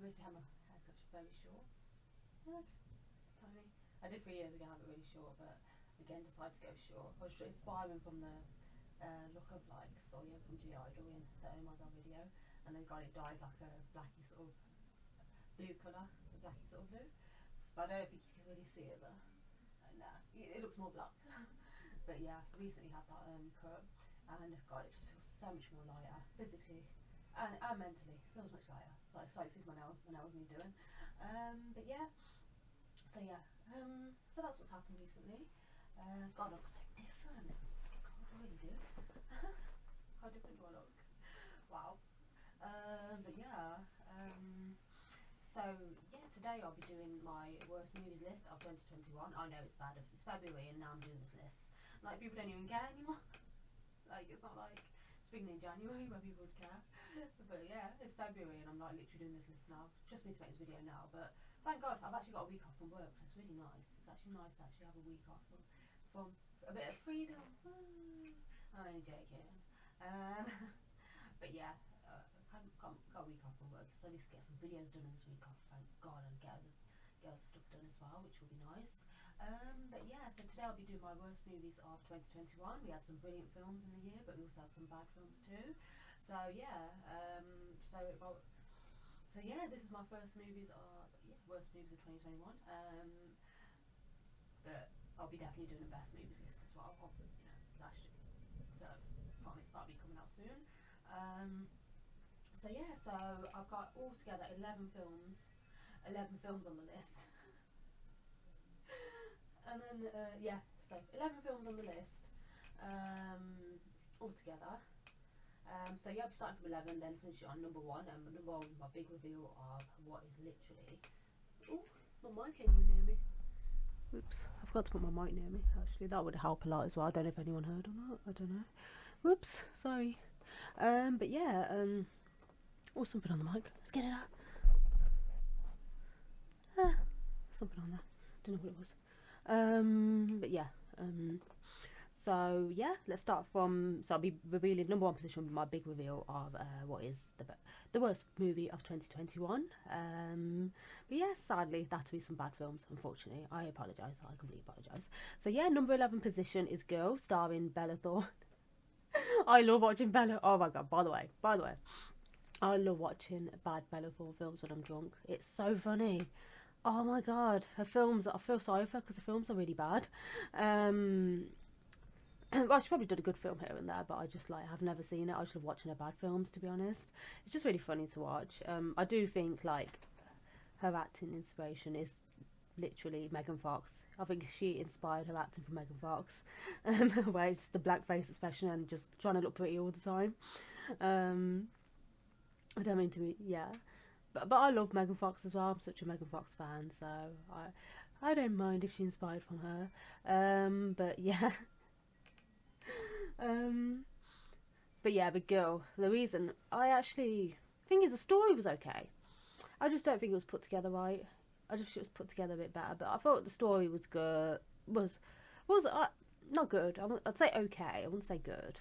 recently had my haircut very short. Look, tiny. I did 3 years ago have it really short, but again decided to go short. I was inspiring from the look of like Sawyer from G Idol in the Oh My God video, and then got it dyed like a blacky sort of blue colour, the blacky sort of blue. But I don't think you can really see it though. Nah, it looks more black. But yeah, I recently had that cut, and God, it just feels so much more lighter physically and mentally. It feels much lighter. So excited to see my nails need doing. But yeah, so yeah, so that's what's happened recently. God, I look so different. God, I really do. How different do I look? Wow. But yeah, so yeah, today I'll be doing my worst movies list of 2021. I know it's bad. It's February and now I'm doing this list. Like people don't even care anymore. Like it's not like spring in January where people would care. But yeah, it's February and I'm like literally doing this list now. Just me to make this video now, but thank God I've actually got a week off from work, so it's really nice. It's actually nice to actually have a week off from a bit of freedom. I'm only joking. Um, but yeah, got a week off from work, so at least get some videos done in this week off. Thank God, and get other stuff done as well, which will be nice. But yeah, so today I'll be doing my worst movies of 2021. We had some brilliant films in the year, but we also had some bad films too. So yeah, so yeah, this is my first movies of worst movies of 2021. But I'll be definitely doing a best movies list as well. Last year. So promise that'll be coming out soon. So yeah, so I've got altogether 11 films on the list. And then yeah, so 11 films on the list altogether. So yeah, I'll be starting from 11, then finish it on number 1. And number 1, my big reveal of what is literally. Oh, my mic came near me. Oops, I forgot to put my mic near me. Actually, that would help a lot as well. I don't know if anyone heard or not. I don't know. Whoops, sorry. But yeah, oh, something on the mic. Let's get it out. Something on there. Don't know what it was. But yeah. So yeah, let's start from. So I'll be revealing number 1 position, my big reveal of what is the worst movie of 2021. But yeah, sadly that will be some bad films. Unfortunately, I apologise. I completely apologise. So yeah, number 11 position is Girl, starring Bella Thorne. I love watching Bella. Oh my God! By the way, I love watching bad Bella Thorne films when I'm drunk. It's so funny. Oh my God, her films. I feel sorry for her because the films are really bad. Well, she probably did a good film here and there, but I just I've never seen it. I just love watching her bad films, to be honest. It's just really funny to watch. I do think her acting inspiration is literally Megan Fox. I think she inspired her acting from Megan Fox, where it's just a black face expression and just trying to look pretty all the time. I don't mean to be, yeah, but I love Megan Fox as well. I'm such a Megan Fox fan, so I don't mind if she inspired from her. But yeah. But yeah, the Girl, the reason thing is the story was okay. I just don't think it was put together right. I just wish it was put together a bit better. But I thought the story was good. Was not good. I'd say okay. I wouldn't say good.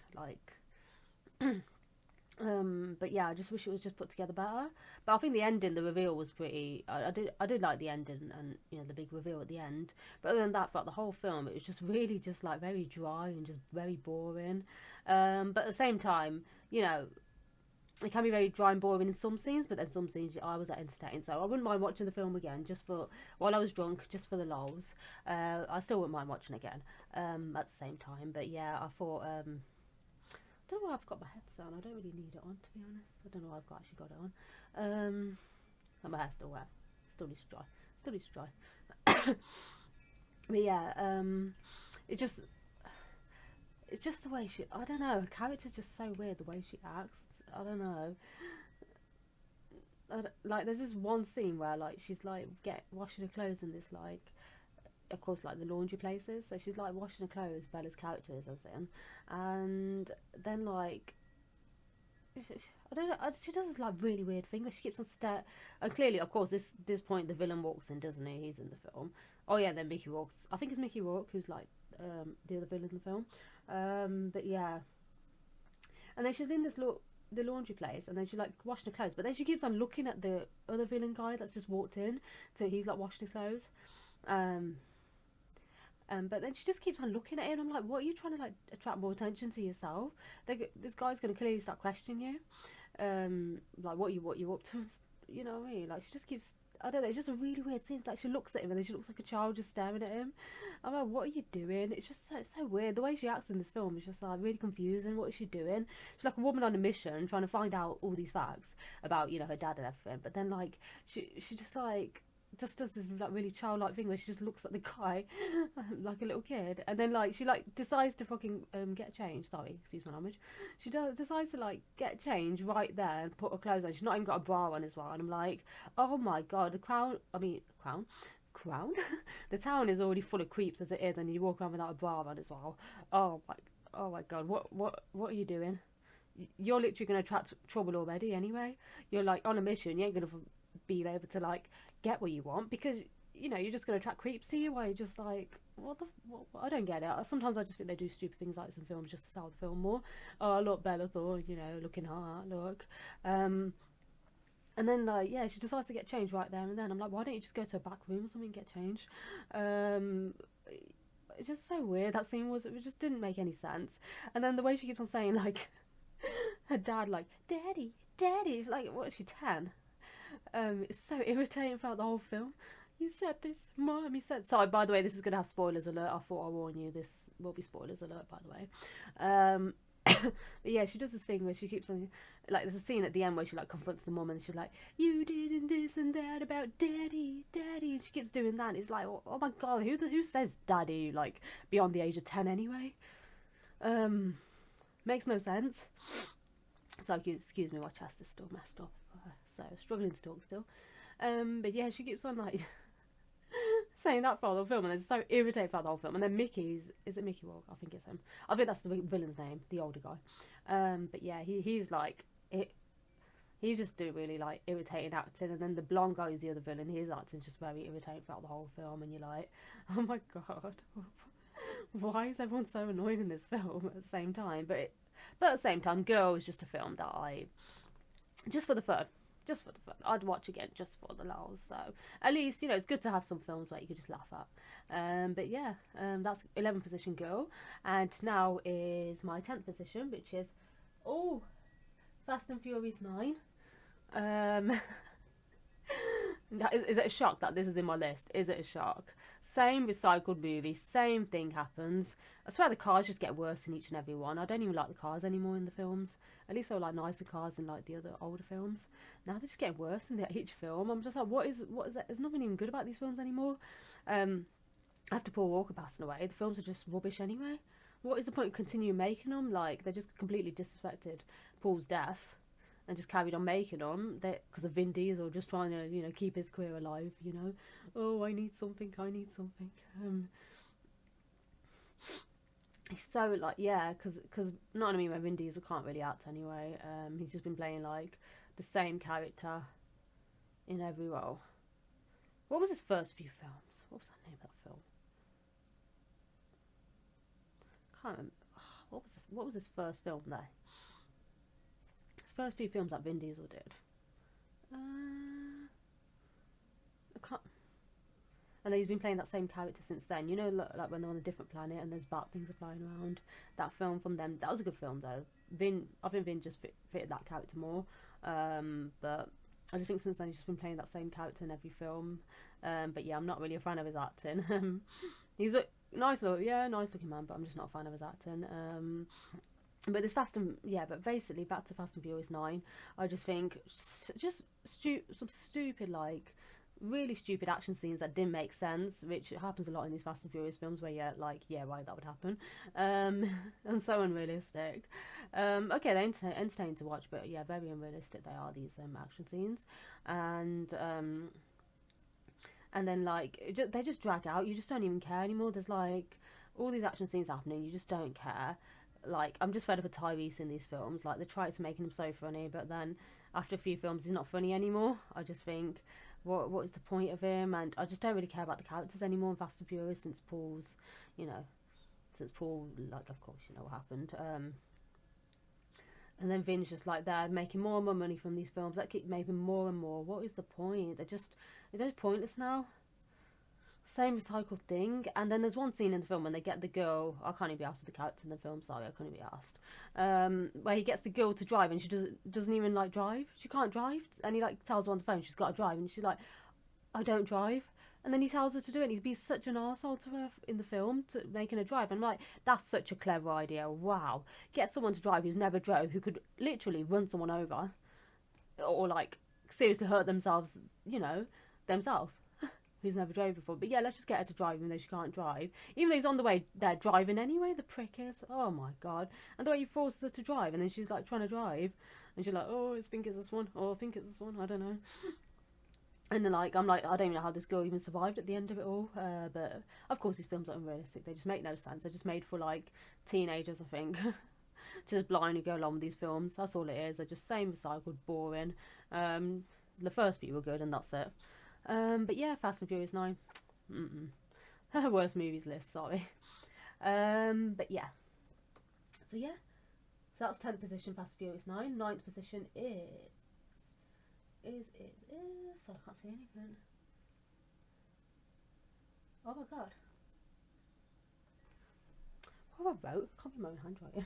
But yeah, I just wish it was just put together better. But I think the ending, the reveal was pretty. I did like the ending and the big reveal at the end. But other than that, throughout the whole film, it was just really just very dry and just very boring. But at the same time, it can be very dry and boring in some scenes, but then some scenes I was entertained. So I wouldn't mind watching the film again just for while I was drunk, just for the lols. I still wouldn't mind watching again at the same time. But yeah, I thought. I don't know why I've got my headset on. I don't really need it on, to be honest. I don't know why I've actually got it on. And my hair's still wet. Still needs to dry. But yeah, it's just the way she. I don't know. Her character's just so weird. The way she acts. I don't know. There's this one scene where she's washing her clothes in this of course, the laundry places. So she's washing her clothes. Bella's character is, I was saying, and then I don't know. She does this really weird thing where she keeps on and clearly, of course, this point the villain walks in, doesn't he? He's in the film. Oh yeah, then Mickey Rourke. I think it's Mickey Rourke who's the other villain in the film. But yeah, and then she's in this the laundry place, and then she's like washing her clothes, but then she keeps on looking at the other villain guy that's just walked in, so he's like washing his clothes. Um, but then she just keeps on looking at him. I'm like, what are you trying to like attract more attention to yourself? This guy's gonna clearly start questioning you. Like what you up to? You know what I mean? Like she just keeps. I don't know. It's just a really weird scene. It's like she looks at him and then she looks like a child just staring at him. I'm like, what are you doing? It's just so weird. The way she acts in this film is just like really confusing. What is she doing? She's like a woman on a mission trying to find out all these facts about her dad and everything. But then like she just like just does this like really childlike thing where she just looks at the guy like a little kid, and then like she like decides to fucking get change. Sorry, excuse my language. She decides to like get change right there and put her clothes on. She's not even got a bra on as well, and I'm like, oh my god, crown. The town is already full of creeps as it is, and you walk around without a bra on as well. Oh my god, what are you doing? You're literally going to attract trouble already anyway. You're like on a mission. You ain't going to be able to like get what you want because you're just going to attract creeps to you. Why you're just like what? I don't get it. Sometimes I just think they do stupid things like this in films just to sell the film more. Oh look, Bella Thorne, looking hot. Look, and then like yeah, she decides to get changed right there and then. I'm like, why don't you just go to a back room or something and get changed? It's just so weird. That scene was, it just didn't make any sense. And then the way she keeps on saying like her dad, like daddy, it's like, what is she, 10? It's so irritating throughout the whole film. You said this, Mom. You said. Sorry, by the way, this is gonna have spoilers alert. I thought I'd warn you. This will be spoilers alert, by the way. But yeah, she does this thing where she keeps on, like, there's a scene at the end where she like confronts the mum and she's like, "You did and this and that about daddy," and she keeps doing that. It's like, oh my god, who says daddy like beyond the age of 10 anyway? Makes no sense. So excuse me, my chest is still messed up. So struggling to talk still. But yeah, she keeps on like saying that for the whole film, and it's so irritating for the whole film. And then is it Mickey Rourke? I think it's him. I think that's the villain's name, the older guy. But yeah, he's like it. He's just doing really like irritating acting, and then the blonde guy is the other villain. His acting's just very irritating throughout the whole film, and you're like, oh my god, why is everyone so annoyed in this film at the same time? But at the same time, Girl is just a film that I just for the fun. I'd watch again just for the lols. So at least it's good to have some films where you could just laugh at. But yeah, that's 11th position Girl, and now is my 10th position, which is Fast and Furious 9. Is it a shock that this is in my list? Is it a shock? Same recycled movie, same thing happens. I swear the cars just get worse in each and every one. I don't even like the cars anymore in the films. At least they were like nicer cars in like the other older films. Now they're just getting worse in each film. I'm just like, what is that? There's nothing even good about these films anymore. After Paul Walker passing away, the films are just rubbish anyway. What is the point of continuing making them? Like, they just completely disrespected Paul's death and just carried on making them because of Vin Diesel just trying to keep his career alive. Oh, I need something. He's so like, yeah, because not only Vin Diesel can't really act anyway. He's just been playing like the same character in every role. What was his first few films? What was the name of that film? Can't remember. What was his first film there? His first few films that Vin Diesel did. I can't. And he's been playing that same character since then. Like when they're on a different planet and there's bat things are flying around. That film from them, that was a good film though. I think Vin just fitted that character more. But I just think since then he's just been playing that same character in every film. But yeah, I'm not really a fan of his acting. He's a nice looking man, but I'm just not a fan of his acting. But this but basically back to Fast and Furious 9. I just think some stupid like really stupid action scenes that didn't make sense, which happens a lot in these Fast and Furious films where you're like, yeah, right, that would happen. And so unrealistic. Okay, they're entertaining to watch, but yeah, very unrealistic they are, these action scenes. And then like they just drag out. You just don't even care anymore. There's like all these action scenes happening, you just don't care. Like, I'm just fed up with Tyrese in these films. Like, they try to make him so funny, but then after a few films he's not funny anymore. I just think, what is the point of him? And I just don't really care about the characters anymore in Fast and Furious since Paul, like, of course, what happened. And then Vin's just like there making more and more money from these films that keep making more and more. What is the point? They're just pointless now. Same recycled thing. And then there's one scene in the film when they get the girl. I can't even be asked with the character in the film. Sorry, I couldn't be asked. Where he gets the girl to drive and she doesn't even like drive. She can't drive, and he like tells her on the phone she's got to drive, and she's like, I don't drive. And then he tells her to do it. And he's being such an arsehole to her in the film, to making her drive. I'm like, that's such a clever idea. Wow, get someone to drive who's never drove, who could literally run someone over, or like seriously hurt themselves. You know, themselves. Who's never drove before. But yeah, let's just get her to drive even though she can't drive. Even though he's on the way there driving anyway, the prick is. Oh my god. And the way he forces her to drive, and then she's like trying to drive, and she's like, oh, I think it's this one. Oh, I think it's this one. I don't know. And then I'm like, I don't even know how this girl even survived at the end of it all. But of course these films are unrealistic. They just make no sense. They're just made for like teenagers, I think. Just blindly go along with these films. That's all it is. They're just same recycled, boring. The first few were good, and that's it. But yeah, Fast and Furious 9. Worst movies list, sorry. But yeah. So yeah. So that was 10th position, Fast and Furious 9. 9th position is... So I can't see anything. Oh my god. What have I wrote? I can't be my own handwriting.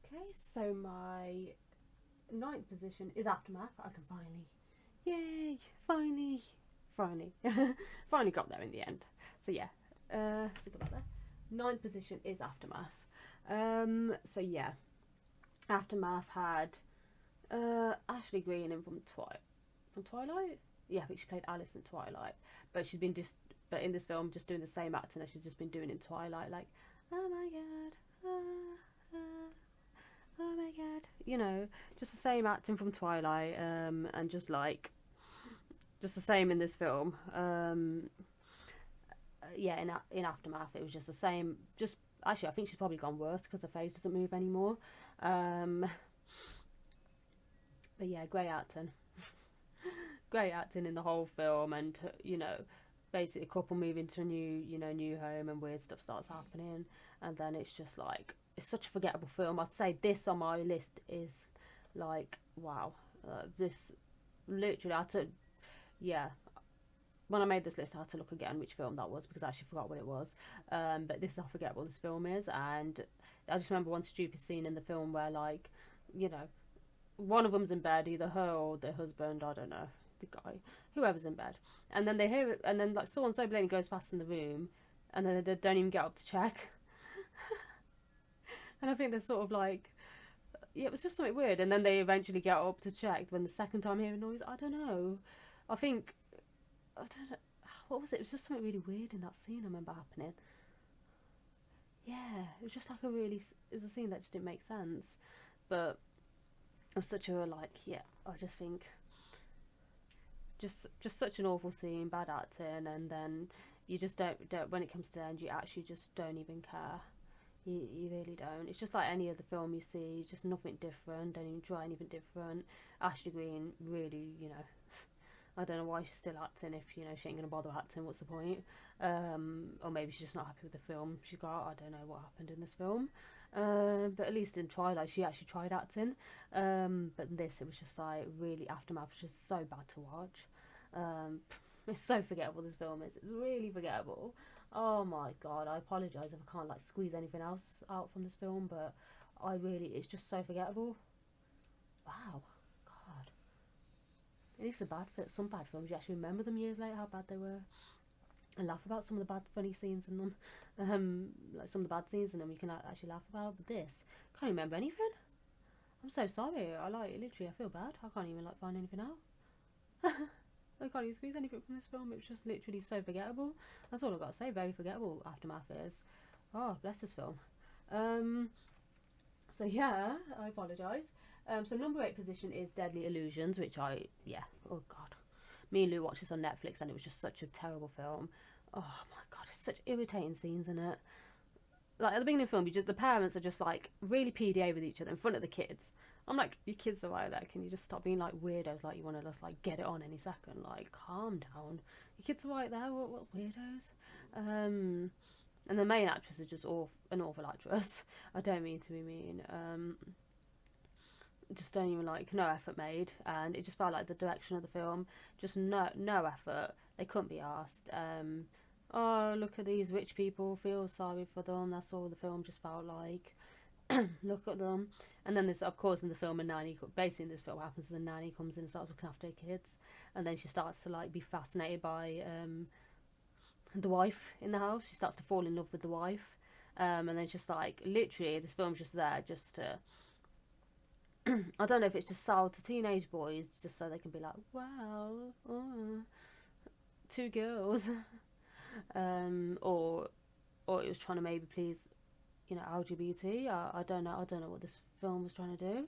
Okay, so my 9th position is Aftermath. I can finally, yay, finally finally got there in the end. So yeah, so got that there. 9th position is Aftermath. So yeah, Aftermath had Ashley Greene in from Twilight. Yeah, I think she played Alice in Twilight, but she's been but in this film just doing the same acting as she's just been doing in Twilight, like, oh my god, oh my god, you know, just the same acting from Twilight, and just the same in this film. Yeah, in Aftermath it was just the same. Just actually, I think she's probably gone worse because her face doesn't move anymore. But yeah, great acting. Great acting in the whole film, and you know, basically a couple move into a new home, and weird stuff starts happening, and then it's just like, it's such a forgettable film. I'd say this on my list is like, wow, this literally I had to, yeah, when I made this list I had to look again which film that was because I actually forgot what it was. But this is how forgettable this film is, and I just remember one stupid scene in the film where, like, you know, one of them's in bed, either her or their husband, I don't know, the guy, whoever's in bed, and then they hear it, and then like someone so blatantly goes past in the room, and then they don't even get up to check. And I think they're sort of like, yeah, it was just something weird, and then they eventually get up to check when the second time hearing noise. I don't know, I think, I don't know, what was it? It was just something really weird in that scene I remember happening. Yeah, it was just like it was a scene that just didn't make sense, but it was such a, like, yeah, I just think just such an awful scene, bad acting, and then you just don't when it comes to the end, you actually just don't even care. You really don't. It's just like any other film you see, just nothing different, don't even try anything different. Ashley Greene, really, you know, I don't know why she's still acting if, you know, she ain't gonna bother acting, what's the point? Or maybe she's just not happy with the film she got, I don't know what happened in this film. But at least in Twilight she actually tried acting. But in this it was just like, really, Aftermath was just so bad to watch. It's so forgettable, this film is. It's really forgettable. Oh my god, I apologise if I can't like squeeze anything else out from this film, but it's just so forgettable. Wow, god. And even some bad films, you actually remember them years later, how bad they were, and laugh about some of the bad funny scenes in them. Like some of the bad scenes in them you can actually laugh about, but this, can't remember anything. I'm so sorry, literally I feel bad, I can't even like find anything out. I can't even squeeze anything from this film. It was just literally so forgettable. That's all I've got to say. Very forgettable, Aftermath is. Oh, bless this film. So yeah, I apologise. So number 8 position is Deadly Illusions, which oh god. Me and Lou watched this on Netflix and it was just such a terrible film. Oh my god, it's such irritating scenes in it. Like at the beginning of the film, the parents are just like really PDA with each other in front of the kids. I'm like, your kids are right there. Can you just stop being like weirdos? Like you want to just like get it on any second. Like calm down. your kids are right there. What weirdos. And the main actress is just an awful actress. I don't mean to be mean. Just don't even like, no effort made, and it just felt like the direction of the film, just no effort. They couldn't be asked. Oh, look at these rich people, feel sorry for them. That's all the film just felt like. Look at them. And then there's, of course, in the film, a nanny. Basically, in this film, what happens is a nanny comes in and starts looking after her kids, and then she starts to like be fascinated by the wife in the house. She starts to fall in love with the wife, and then just like literally, this film's just there just to. I don't know if it's just sold to teenage boys just so they can be like, wow, two girls, or it was trying to maybe please, LGBT. I don't know. I don't know what this film was trying to do.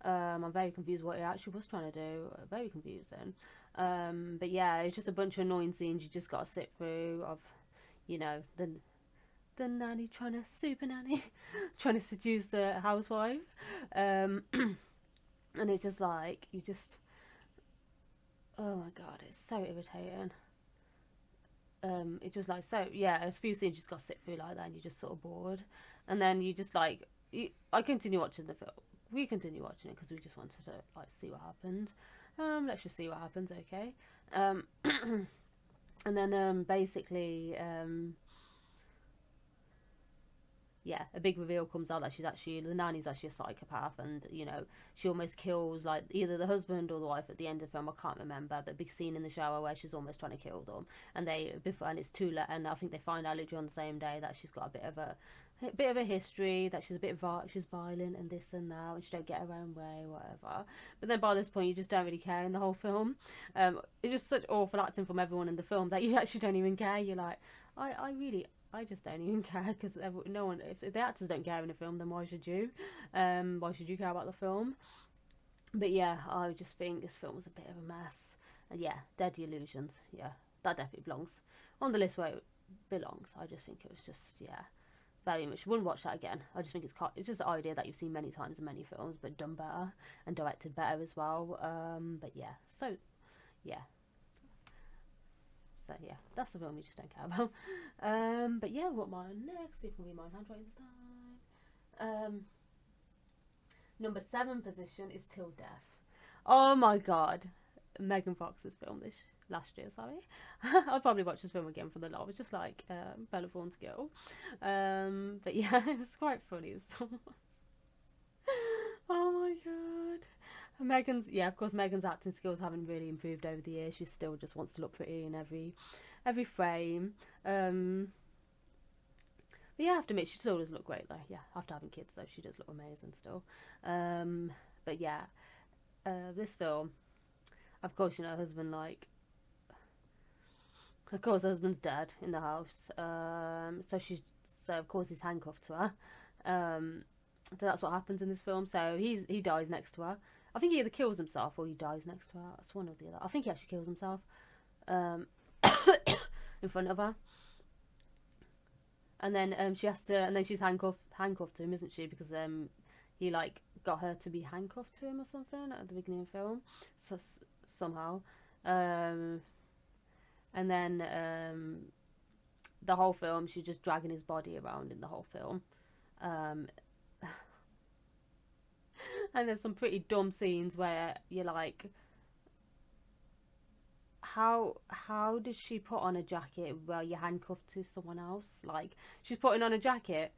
I'm very confused what it actually was trying to do. Very confusing. But yeah, it's just a bunch of annoying scenes you just got to sit through of, the nanny super nanny trying to seduce the housewife. And it's just like, oh my god, it's so irritating. It's just like, so yeah, there's a few scenes you just got to sit through like that, and you're just sort of bored. And then you just like, I continue watching the film. We continue watching it because we just wanted to like see what happened. Let's just see what happens, okay? And then basically, yeah, a big reveal comes out that the nanny's actually a psychopath, and she almost kills like either the husband or the wife at the end of the film. I can't remember, but big scene in the shower where she's almost trying to kill them, and it's too late, and I think they find out literally on the same day that she's got a bit of a history, that she's she's violent and this and that, and she don't get her own way, whatever. But then by this point, you just don't really care in the whole film. It's just such awful acting from everyone in the film that you actually don't even care. You're like, I just don't even care, because no one. If the actors don't care in a film, then why should you? Why should you care about the film? But yeah, I just think this film was a bit of a mess. And yeah, Deadly Illusions. Yeah, that definitely belongs on the list where it belongs. I just think it was just very much. Wouldn't watch that again. I just think it's just an idea that you've seen many times in many films, but done better and directed better as well. But yeah, so yeah. So yeah, that's the film we just don't care about. But yeah, what my next? See if we can read my handwriting this time. Number 7 position is Till Death. Oh my god, Megan Fox's film last year. Sorry, I'll probably watch this film again for the love. It's just like Bella Thorne's girl. But yeah, it was quite funny. This film was. Oh my god. Of course, Megan's acting skills haven't really improved over the years. She still just wants to look pretty in every frame. But yeah, I have to admit, she still does look great though. Yeah, after having kids though, she does look amazing still. But yeah, this film, of course, her husband of course, her husband's dead in the house. So of course he's handcuffed to her. So that's what happens in this film. So he dies next to her. I think he either kills himself or he dies next to her. It's one or the other. I think he actually kills himself in front of her. And then she's handcuffed to him, isn't she? Because he like got her to be handcuffed to him or something at the beginning of the film. So somehow, and then the whole film she's just dragging his body around in the whole film. And there's some pretty dumb scenes where you're like, how did she put on a jacket while you're handcuffed to someone else? Like, she's putting on a jacket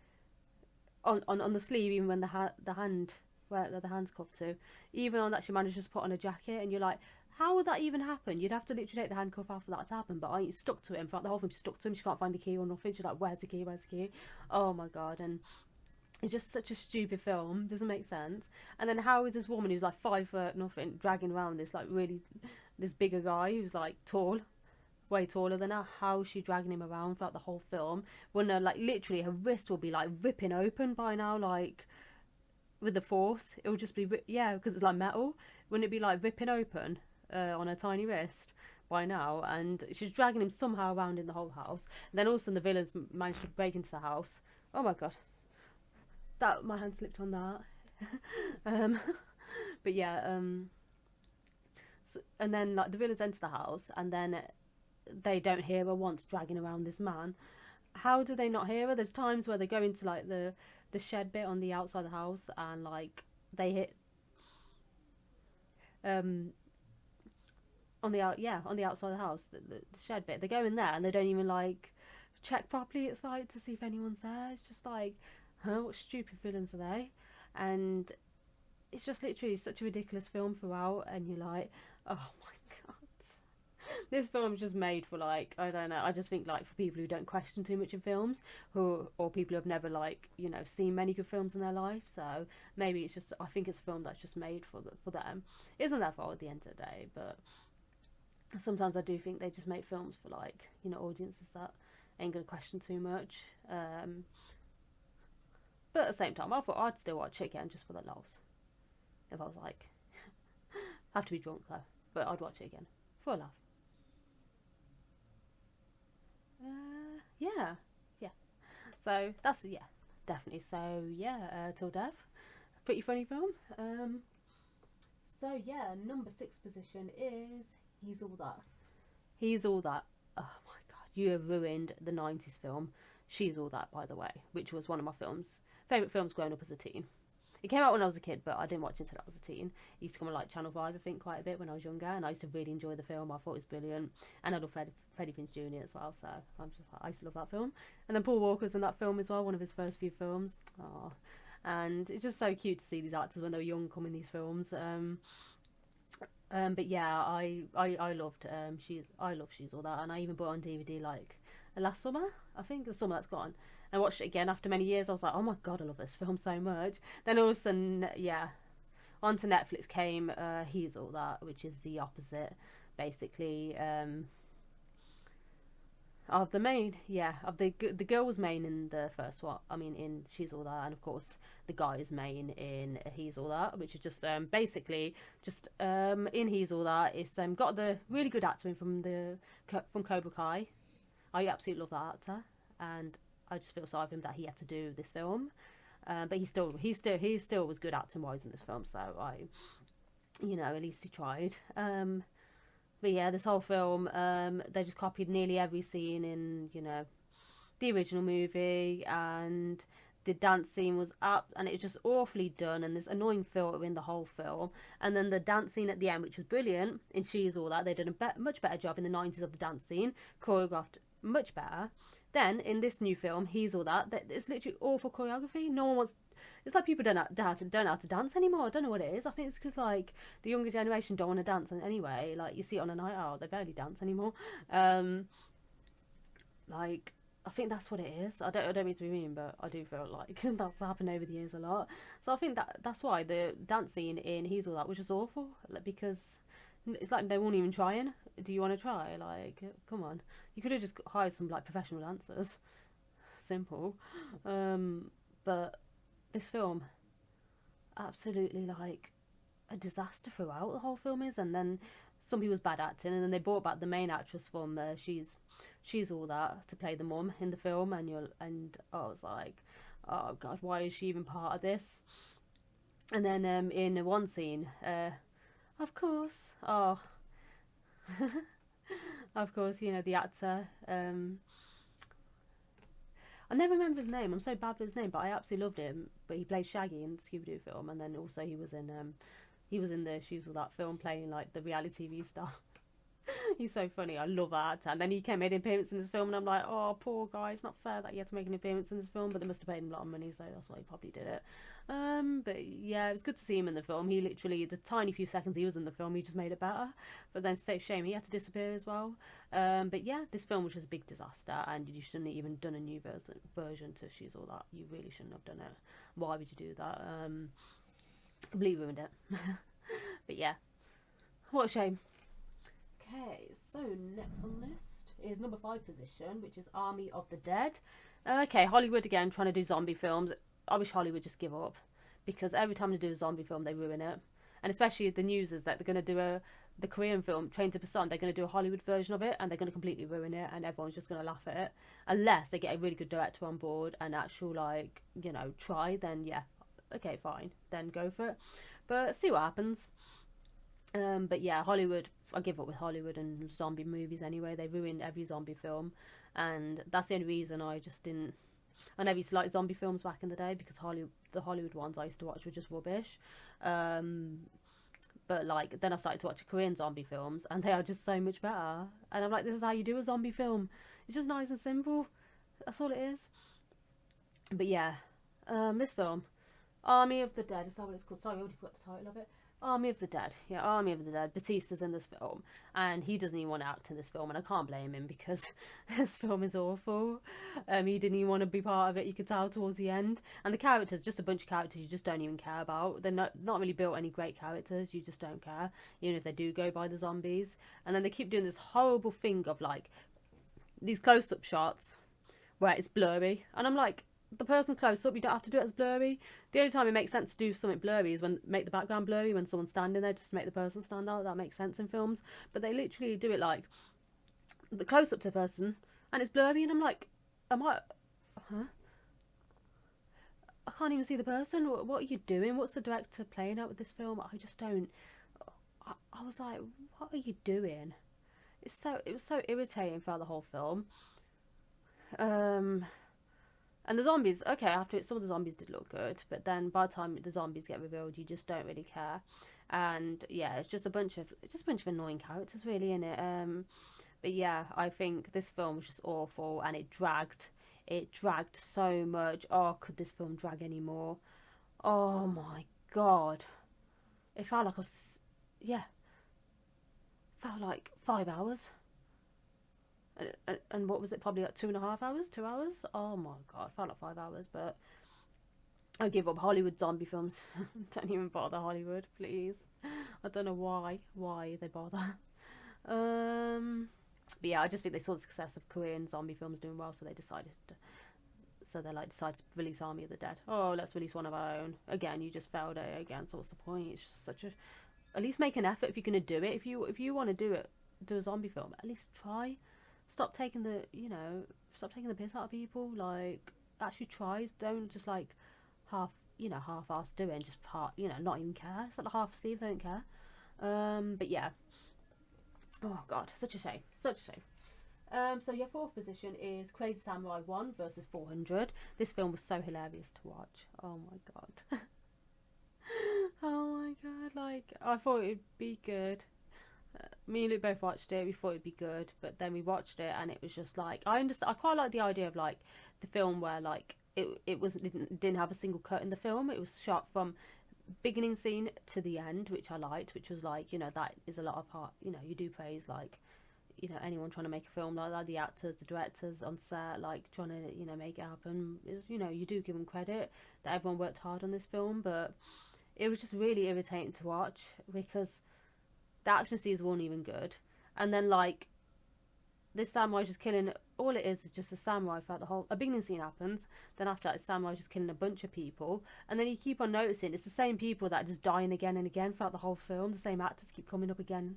on the sleeve, even when the hand where the hand's cuffed to, even on that she manages to put on a jacket, and you're like, how would that even happen? You'd have to literally take the handcuff off for that to happen. But I stuck to him throughout the whole film. She's stuck to him. She can't find the key or nothing. She's like, where's the key? Where's the key? Oh my god. And it's just such a stupid film. Doesn't make sense. And then how is this woman who's like 5 foot nothing dragging around this bigger guy who's like tall, way taller than her? How's she dragging him around throughout the whole film when like literally her wrist will be like ripping open by now, like with the force? It will just be because it's like metal. Wouldn't it be like ripping open on her tiny wrist by now? And she's dragging him somehow around in the whole house. And then also the villains managed to break into the house. Oh my god. That my hand slipped on that. But yeah, so, and then like the villains enter the house, and then they don't hear her once dragging around this man. How do they not hear her? There's times where they go into like the shed bit on the outside of the house, and like they hit on the outside of the house, the shed bit. They go in there and they don't even like check properly. It's like to see if anyone's there. It's just like, huh? What stupid villains are they? And it's just literally such a ridiculous film throughout, and you're like, oh my god. This film is just made for like, I don't know, I just think like for people who don't question too much in films, or people who have never like, you know, seen many good films in their life. So maybe it's just, I think it's a film that's just made for them. It isn't their fault at the end of the day, but sometimes I do think they just make films for like, you know, audiences that ain't gonna question too much. But at the same time, I thought I'd still watch it again just for the laughs. If I was like, have to be drunk though, but I'd watch it again for a laugh. Yeah. So that's definitely. So Till Death, pretty funny film. So yeah, number 6 position is He's All That. He's All That. Oh my god, you have ruined the 90s film She's All That, by the way, which was one of my favourite films growing up as a teen. It came out when I was a kid, but I didn't watch it until I was a teen. It used to come on like Channel 5, I think, quite a bit when I was younger, and I used to really enjoy the film. I thought it was brilliant, and I love Freddie Prinze Jr. as well, so I used to love that film. And then Paul Walker's in that film as well, one of his first few films. Oh, and it's just so cute to see these actors when they were young come in these films. But yeah, I loved She's All That, and I even bought it on DVD like last summer, I think, the summer that's gone. I watched it again after many years. I was like, oh my god, I love this film so much. Then all of a sudden, onto Netflix came He's All That, which is the opposite, basically, of the main, of the girl's main in the first one. I mean, in She's All That, and of course the guy's main in He's All That, which is just basically just in He's All That. It's got the really good acting from Cobra Kai. I absolutely love that actor, and I just feel sorry for him that he had to do this film, but he still was good acting wise in this film. So at least he tried. But yeah, this whole film, they just copied nearly every scene in the original movie, and the dance scene was up, and it was just awfully done, and this annoying filter in the whole film. And then the dance scene at the end, which was brilliant in She's All That, they did a much better job in the 90s of the dance scene, choreographed much better. Then in this new film, He's All That, it's literally awful choreography. No one wants. It's like people don't know how to dance anymore. I don't know what it is. I think it's because like the younger generation don't want to dance anyway. Like you see it on a night out, they barely dance anymore. Like I think that's what it is. I don't mean to be mean, but I do feel like that's happened over the years a lot. So I think that's why the dance scene in He's All That was just awful, because it's like they weren't even trying. Do you want to try? Like, come on. You could have just hired some like professional dancers. Simple. But this film, absolutely like a disaster throughout. The whole film is, and then some people's bad acting, and then they brought back the main actress from She's All That to play the mum in the film, and I was like, oh god, why is she even part of this? And then in one scene, of course, of course, the actor, I never remember his name. I'm so bad with his name, but I absolutely loved him. But he played Shaggy in the Scooby-Doo film, and then also he was in the She's All That film playing like the reality TV star. He's so funny. I love that actor. And then he made an appearance in this film, and I'm like, oh, poor guy. It's not fair that he had to make an appearance in this film, but they must have paid him a lot of money, so that's why he probably did it. But yeah, it was good to see him in the film. He literally, the tiny few seconds he was in the film, he just made it better. But then, it's a shame he had to disappear as well. But yeah, this film was just a big disaster, and you shouldn't have even done a new version to She's All That. You really shouldn't have done it. Why would you do that? Completely ruined it. But yeah, what a shame. Okay, so next on the list is number 5 position, which is Army of the Dead. Okay, Hollywood again trying to do zombie films. I wish Hollywood just give up, because every time they do a zombie film, they ruin it. And especially the news is that they're going to do the Korean film Train to Busan. They're going to do a Hollywood version of it, and they're going to completely ruin it, and everyone's just going to laugh at it. Unless they get a really good director on board and actual try. Then yeah, okay, fine, then go for it. But see what happens. But yeah, Hollywood, give up with Hollywood and zombie movies anyway. They ruined every zombie film, and that's the only reason I just didn't. I never used to like zombie films back in the day because the Hollywood ones I used to watch were just rubbish. But like then I started to watch Korean zombie films, and they are just so much better. And I'm like, this is how you do a zombie film. It's just nice and simple. That's all it is. But yeah, this film, Army of the Dead. Is that what it's called? Sorry, I already forgot the title of it. Army of the Dead. Yeah, Army of the Dead. Batista's in this film, and he doesn't even want to act in this film, and I can't blame him because this film is awful. He didn't even want to be part of it. You could tell towards the end, and the characters, just a bunch of characters you just don't even care about. They're not really built any great characters. You just don't care, even if they do go by the zombies. And then they keep doing this horrible thing of like these close-up shots where it's blurry, and I'm like, the person close up, you don't have to do it as blurry. The only time it makes sense to do something blurry is when make the background blurry when someone's standing there, just to make the person stand out. That makes sense in films, but they literally do it like the close up to the person and it's blurry, and I'm like, am I? Huh? I can't even see the person. What are you doing? What's the director playing out with this film? I just don't. I was like, what are you doing? It was so irritating throughout the whole film. And the zombies, okay, after it, some of the zombies did look good, but then by the time the zombies get revealed, you just don't really care. And yeah, it's just a bunch of annoying characters, really, in it. But yeah, I think this film was just awful, and it dragged. It dragged so much. Oh, could this film drag any more? Oh my god, it felt like felt like 5 hours. And what was it? Probably like 2.5 hours, 2 hours. Oh my god, felt like 5 hours. But I give up Hollywood zombie films. Don't even bother Hollywood, please. I don't know why they bother. But yeah, I just think they saw the success of Korean zombie films doing well, so they decided to release Army of the Dead. Oh, let's release one of our own. Again, you just failed it again. So what's the point? It's just such a. At least make an effort if you're gonna do it. If you want to do a zombie film, at least try. Stop taking the piss out of people. Like, actually try. Don't just like half-ass do it and just not even care. It's like half sleeve, they don't care. But yeah. Oh god, such a shame. Such a shame. So your fourth position is Crazy Samurai 1 versus 400. This film was so hilarious to watch. Oh my god. Oh my god, like, I thought it'd be good. Me and Luke both watched it. We thought it'd be good, but then we watched it and it was just like, I understand. I quite like the idea of like the film where like it didn't have a single cut in the film. It was shot from beginning scene to the end, which I liked. Which was like, that is a lot of part. You do praise like, anyone trying to make a film like that, the actors, the directors on set, like trying to make it happen. Is you do give them credit that everyone worked hard on this film, but it was just really irritating to watch because the action scenes weren't even good. And then, like, this samurai just killing. All it is just a samurai throughout the whole. A beginning scene happens. Then after that, a samurai just killing a bunch of people. And then you keep on noticing it's the same people that are just dying again and again throughout the whole film. The same actors keep coming up again,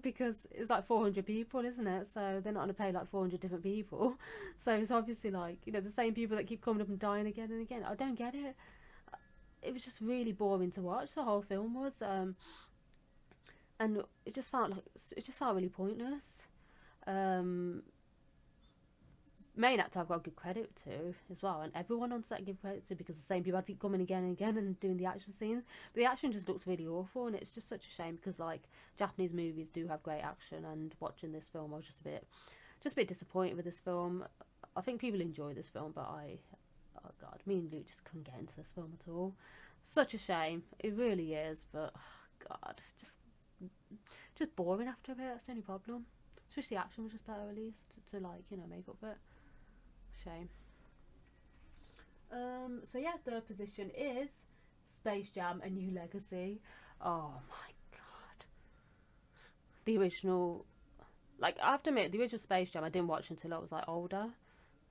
because it's like 400 people, isn't it? So they're not going to pay like 400 different people. So it's obviously like the same people that keep coming up and dying again and again. I don't get it. It was just really boring to watch. The whole film was. And it just felt really pointless. Main actor I've got to give credit to as well, and everyone on set give credit to, because the same people had to keep coming again and again and doing the action scenes. But the action just looks really awful, and it's just such a shame because like Japanese movies do have great action, and watching this film I was just a bit disappointed with this film. I think people enjoy this film, but oh god, me and Luke just couldn't get into this film at all. Such a shame. It really is, but oh god, just boring after a bit. That's the only problem. Just wish the action was just better, at least, to like make up for it. Shame. So yeah, third position is Space Jam: A New Legacy. Oh my god, the original. Like, I have to admit, the original Space Jam I didn't watch until I was like older.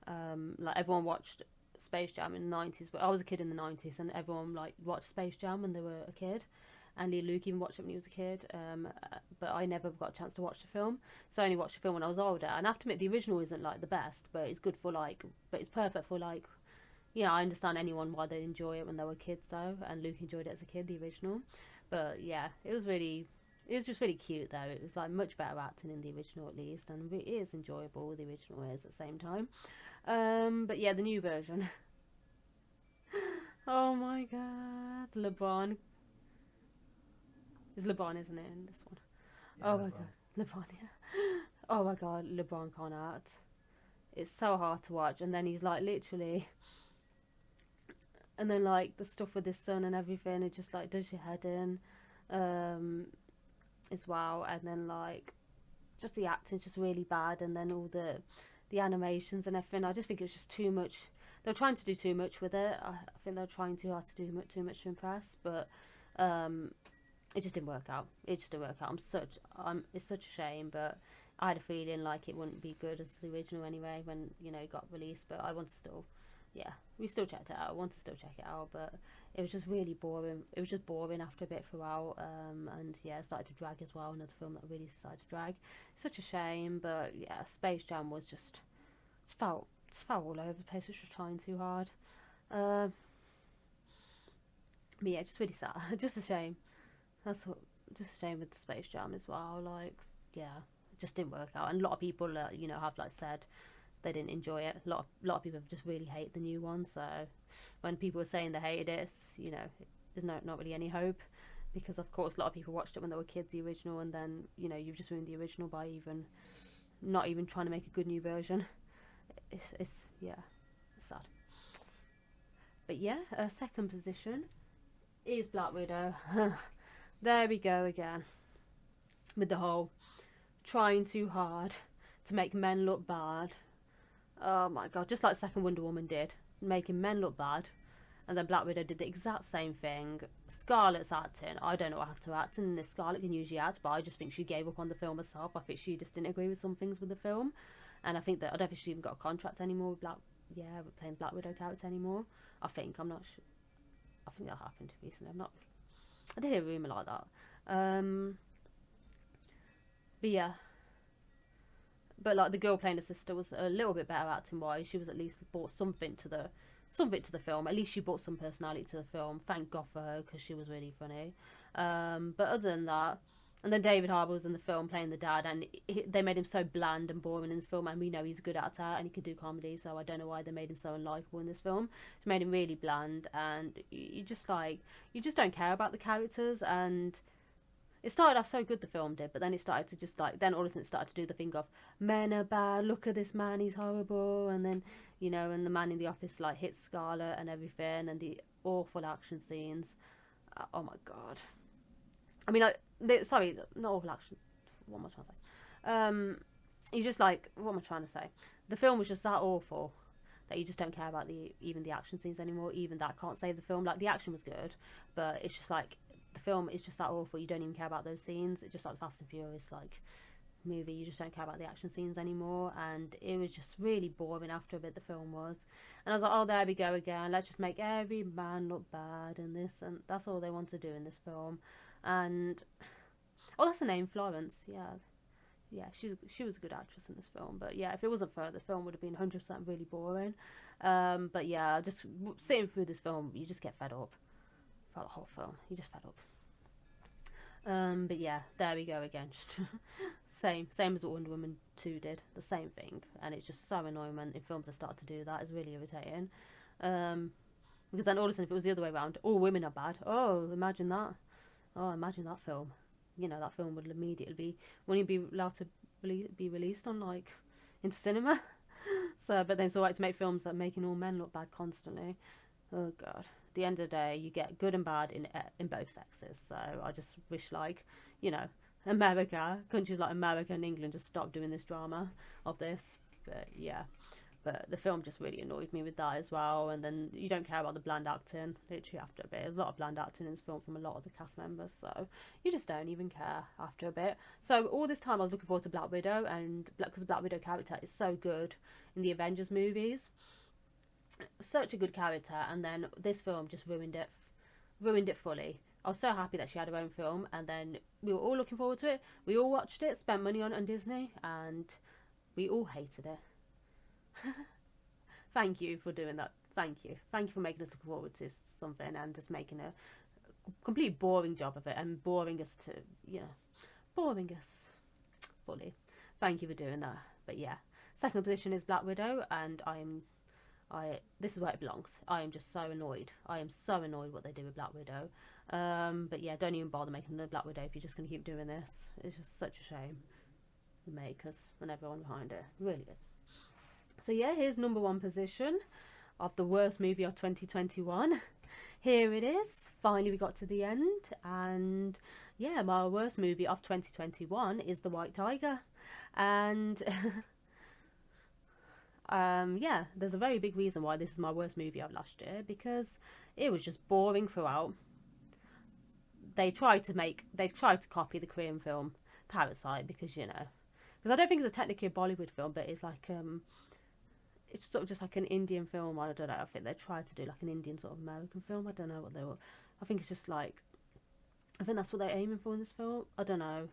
Like everyone watched Space Jam in the 90s, but I was a kid in the 90s, and everyone like watched Space Jam when they were a kid. And Luke even watched it when he was a kid, but I never got a chance to watch the film, so I only watched the film when I was older. And I have to admit, the original isn't like the best, but it's good for like, but it's perfect for like, I understand anyone why they enjoy it when they were kids though, and Luke enjoyed it as a kid, the original. But yeah, it was really, It was just really cute though. It was like much better acting in the original at least, and it is enjoyable. The original is at the same time. But yeah, the new version. Oh my god, LeBron. It's LeBron, isn't it, in this one? Yeah, Oh my LeBron. god, LeBron. Yeah. Oh my god, LeBron can't act. It's so hard to watch, and then he's like literally, and then like the stuff with his son and everything, it just like does your head in, as well. And then like, just the acting's just really bad, and then all the animations and everything. I just think it was just too much. They're trying to do too much with it. I think they're trying too hard to do too much to impress, but it just didn't work out. It just didn't work out. It's such a shame, but I had a feeling like it wouldn't be good as the original anyway when it got released. But I want to still, yeah, we still checked it out. I want to still check it out, but it was just really boring. It was just boring after a bit throughout, and yeah, it started to drag as well. Another film that really started to drag. Such a shame, but yeah, Space Jam was just felt all over the place, which was trying too hard. But yeah, just really sad. Just a shame. That's what, just a shame with the Space Jam as well. Like, yeah, it just didn't work out. And a lot of people, have like said they didn't enjoy it. A lot of people just really hate the new one. So when people were saying they hated it, there's not really any hope, because of course a lot of people watched it when they were kids, the original, and then you've just ruined the original by not even trying to make a good new version. It's sad. But yeah, second position is Black Widow. There we go again with the whole trying too hard to make men look bad. Oh my god, just like second Wonder Woman did, making men look bad. And then Black Widow did the exact same thing. Scarlett's acting, I don't know what happened to acting in this. Scarlett can usually act, but I just think she gave up on the film herself. I think she just didn't agree with some things with the film. And I don't think she even got a contract anymore with playing Black Widow character anymore. I'm not sure. I think that happened recently. I did hear a rumour like that. But yeah. But like the girl playing the sister was a little bit better acting wise. She was at least brought something to the film. At least she brought some personality to the film. Thank God for her, because she was really funny. But other than that, and then David Harbour was in the film playing the dad, and they made him so bland and boring in this film, and we know he's a good actor and he could do comedy, so I don't know why they made him so unlikable in this film. It made him really bland, and you just don't care about the characters. And it started off so good, the film did, but then it started to just then all of a sudden it started to do the thing of men are bad, look at this man, he's horrible, and then and the man in the office hits Scarlett and everything, and the awful action scenes. Oh my god. I mean, sorry, not awful action. What am I trying to say? You just what am I trying to say? The film was just that awful that you just don't care about even the action scenes anymore. Even that can't save the film. The action was good, but it's just the film is just that awful. You don't even care about those scenes. It's just like the Fast and Furious movie. You just don't care about the action scenes anymore, and it was just really boring after a bit. The film was, and I was like, oh, there we go again. Let's just make every man look bad and this, and that's all they want to do in this film. And that's her name, Florence. Yeah, she was a good actress in this film. But yeah, if it wasn't for her, the film would have been 100% really boring. But yeah, just sitting through this film, you just get fed up. For the whole film, you just fed up. But yeah, there we go again. same as what Wonder Woman 2 did. The same thing, and it's just so annoying when in films they start to do that. It's really irritating. Because then all of a sudden, if it was the other way around, all women are bad. Oh, imagine that. Oh, imagine that film. That film would immediately wouldn't be allowed to be released on into cinema. So, but then it's alright to make films that are making all men look bad constantly. Oh god. At the end of the day, you get good and bad in both sexes. So I just wish countries like America and England just stop doing this drama of this. But yeah. But the film just really annoyed me with that as well. And then you don't care about the bland acting, literally after a bit. There's a lot of bland acting in this film from a lot of the cast members. So you just don't even care after a bit. So all this time I was looking forward to Black Widow. And because the Black Widow character is so good in the Avengers movies. Such a good character. And then this film just ruined it fully. I was so happy that she had her own film. And then we were all looking forward to it. We all watched it, spent money on it on Disney. And we all hated it. Thank you for doing that. Thank you for making us look forward to something and just making a complete boring job of it and boring us to boring us fully. Thank you for doing that. But yeah, second position is Black Widow, and this is where it belongs. I am just so annoyed. I am so annoyed what they do with Black Widow. But yeah, don't even bother making another Black Widow if you're just going to keep doing this. It's just such a shame. The makers and everyone behind it. It really is. So yeah, here's number 1 position of the worst movie of 2021. Here it is. Finally we got to the end, and yeah, my worst movie of 2021 is The White Tiger. And yeah, there's a very big reason why this is my worst movie of last year, because it was just boring throughout. They tried to copy the Korean film Parasite, because I don't think it's technically a Bollywood film, but it's like it's sort of just like an Indian film. I don't know. I think they tried to do like an Indian sort of American film. I don't know what they were. I think it's just like, I think that's what they're aiming for in this film. I don't know.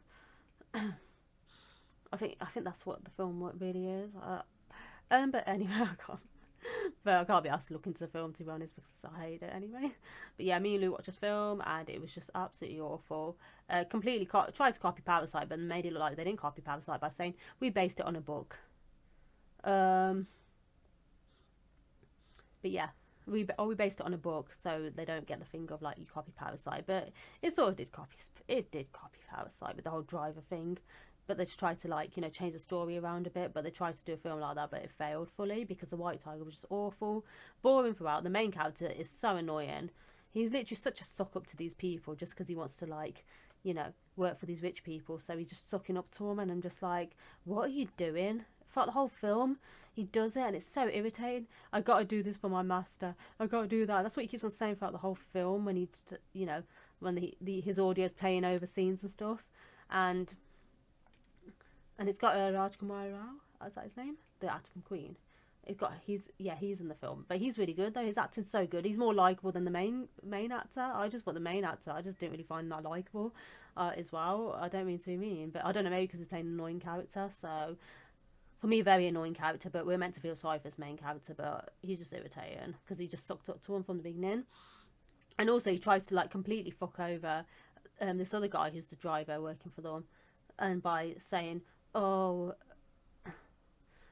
I think that's what the film really is. But anyway, I can't be asked to look into the film, to be honest, because I hate it anyway. But yeah, me and Lou watched this film, and it was just absolutely awful. Completely tried to copy Parasite, but made it look like they didn't copy Parasite by saying we based it on a book. But yeah, we based it on a book, so they don't get the thing of like you copy Parasite. But it sort of did copy. It did copy Parasite with the whole driver thing. But they just tried to like, change the story around a bit. But they tried to do a film like that, but it failed fully because The White Tiger was just awful, boring throughout. The main character is so annoying. He's literally such a suck up to these people just because he wants to like, work for these rich people. So he's just sucking up to them, and I'm just like, what are you doing? Throughout the whole film, he does it, and it's so irritating. I gotta do this for my master. I gotta do that. That's what he keeps on saying throughout the whole film when when his audio's playing over scenes and stuff, and it's got Rajkumar Rao. Is that his name? The actor from Queen. He's in the film, but he's really good though. His acting's so good. He's more likable than the main actor. I just didn't really find that likable as well. I don't mean to be mean, but I don't know, maybe because he's playing an annoying character. So for me, very annoying character. But we're meant to feel sorry for his main character, but he's just irritating because he just sucked up to him from the beginning. And also he tries to like completely fuck over this other guy who's the driver working for them, and by saying, "Oh,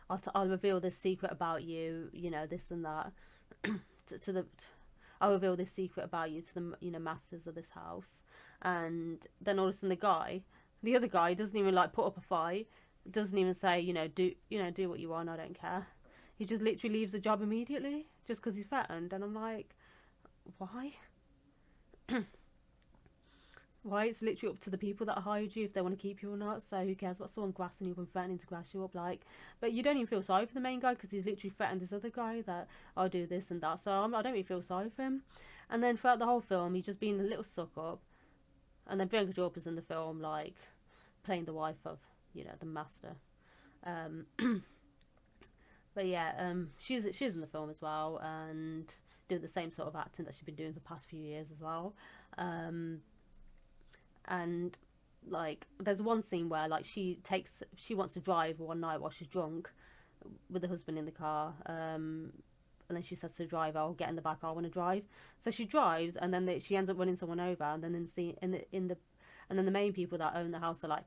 I'll reveal this secret about you, this and that." I'll reveal this secret about you to the masters of this house. And then all of a sudden the other guy doesn't even like put up a fight, doesn't even say, do what you want, I don't care. He just literally leaves the job immediately just because he's threatened. And I'm like, why? Why? It's literally up to the people that hired you if they want to keep you or not. So who cares about someone grassing you up and threatening to grass you up? Like, but you don't even feel sorry for the main guy because he's literally threatened this other guy that I'll do this and that. So I don't really feel sorry for him. And then throughout the whole film, he's just being a little suck up. And then Priyanka Chopra's in the film, like playing the wife of, the master. But yeah, she's in the film as well, and doing the same sort of acting that she's been doing for the past few years as well. And like there's one scene where like she wants to drive one night while she's drunk with the husband in the car, and then she says to the driver, "I'll get in the back, I want to drive." So she drives, and then she ends up running someone over, and then and then the main people that own the house are like,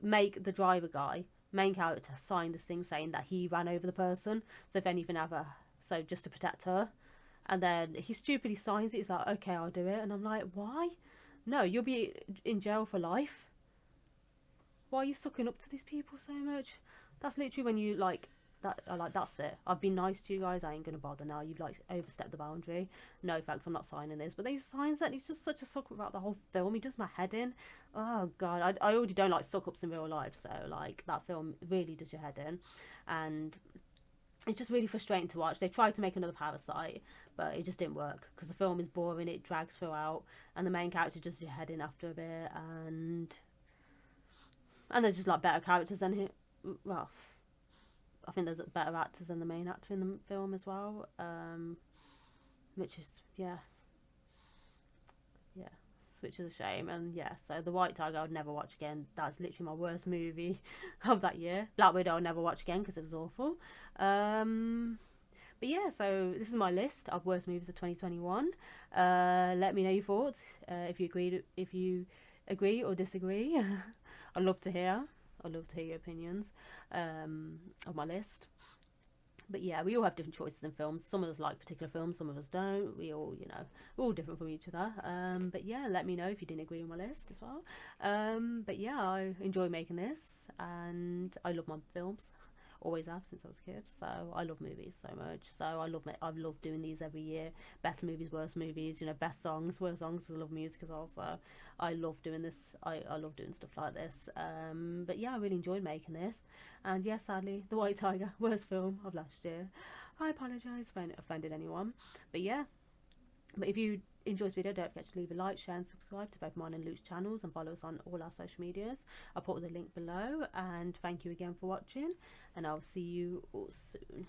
make the driver guy, main character, sign this thing saying that he ran over the person, so if anything ever, so just to protect her. And then he stupidly signs it. He's like, "Okay, I'll do it." And I'm like, why? No, you'll be in jail for life. Why are you sucking up to these people so much? That's literally when you like that. That's it. I've been nice to you guys. I ain't gonna bother now. You've like overstepped the boundary. No thanks. I'm not signing this. But they signs that. He's just such a suck up about the whole film. He does my head in. Oh god. I already don't like suck ups in real life. So like that film really does your head in, and it's just really frustrating to watch. They tried to make another Parasite, but it just didn't work because the film is boring. It drags throughout, and the main character does your head in after a bit, and there's just like better characters than him. Well, I think there's better actors than the main actor in the film as well, which is which is a shame. And yeah, so The White Tiger I would never watch again. That's literally my worst movie of that year. Black Widow I'll never watch again because it was awful. But yeah, so this is my list of worst movies of 2021. Let me know your thoughts, if you agree or disagree. I'd love to hear. I'd love to hear your opinions of my list. But yeah, we all have different choices in films. Some of us like particular films, some of us don't. We all, you know, we're all different from each other. But yeah, let me know if you didn't agree with my list as well. But yeah, I enjoy making this, and I love my films. Always have since I was a kid. So I love movies so much. So I love doing these every year. Best movies, worst movies. You know, best songs, worst songs. I love music as well. So I love doing this. I love doing stuff like this. But yeah, I really enjoyed making this. And yes, sadly, The White Tiger, worst film of last year. I apologise if I offended anyone. But yeah, but if you enjoy this video, don't forget to leave a like, share and subscribe to both mine and Luke's channels, and follow us on all our social medias. I'll put the link below, and thank you again for watching, and I'll see you all soon.